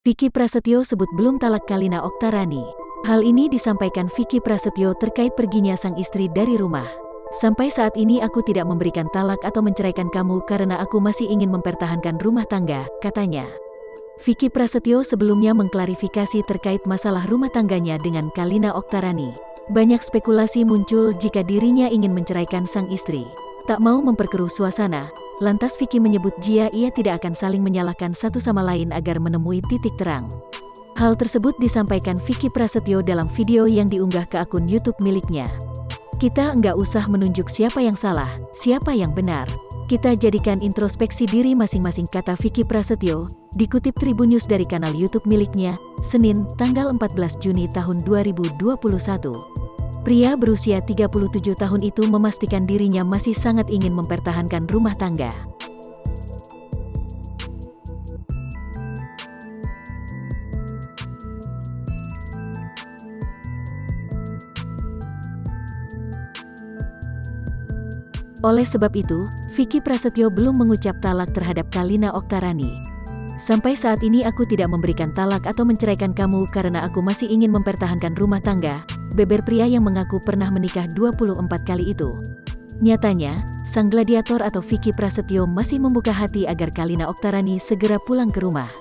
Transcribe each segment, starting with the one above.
Vicky Prasetyo sebut belum talak Kalina Oktarani. Hal ini disampaikan Vicky Prasetyo terkait perginya sang istri dari rumah. Sampai saat ini aku tidak memberikan talak atau menceraikan kamu karena aku masih ingin mempertahankan rumah tangga, katanya. Vicky Prasetyo sebelumnya mengklarifikasi terkait masalah rumah tangganya dengan Kalina Oktarani. Banyak spekulasi muncul jika dirinya ingin menceraikan sang istri. Tak mau memperkeruh suasana, lantas Vicky menyebut jika ia tidak akan saling menyalahkan satu sama lain agar menemui titik terang. Hal tersebut disampaikan Vicky Prasetyo dalam video yang diunggah ke akun YouTube miliknya. Kita enggak usah menunjuk siapa yang salah, siapa yang benar. Kita jadikan introspeksi diri masing-masing, kata Vicky Prasetyo, dikutip Tribun News dari kanal YouTube miliknya, Senin, tanggal 14 Juni tahun 2021. Pria berusia 37 tahun itu memastikan dirinya masih sangat ingin mempertahankan rumah tangga. Oleh sebab itu, Vicky Prasetyo belum mengucap talak terhadap Kalina Oktarani. Sampai saat ini aku tidak memberikan talak atau menceraikan kamu karena aku masih ingin mempertahankan rumah tangga, beber pria yang mengaku pernah menikah 24 kali itu. Nyatanya, sang gladiator atau Vicky Prasetyo masih membuka hati agar Kalina Oktarani segera pulang ke rumah.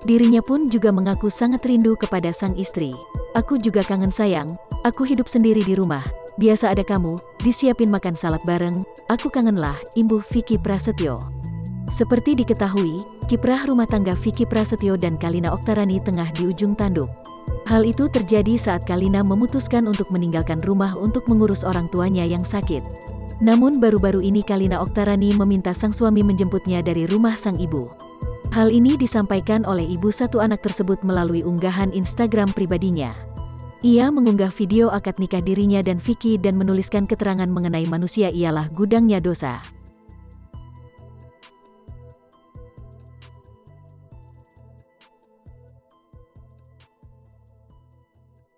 Dirinya pun juga mengaku sangat rindu kepada sang istri. Aku juga kangen sayang, aku hidup sendiri di rumah. Biasa ada kamu, disiapin makan salad bareng, aku kangen lah, imbuh Vicky Prasetyo. Seperti diketahui, kiprah rumah tangga Vicky Prasetyo dan Kalina Oktarani tengah di ujung tanduk. Hal itu terjadi saat Kalina memutuskan untuk meninggalkan rumah untuk mengurus orang tuanya yang sakit. Namun baru-baru ini Kalina Oktarani meminta sang suami menjemputnya dari rumah sang ibu. Hal ini disampaikan oleh ibu satu anak tersebut melalui unggahan Instagram pribadinya. Ia mengunggah video akad nikah dirinya dan Vicky dan menuliskan keterangan mengenai manusia ialah gudangnya dosa.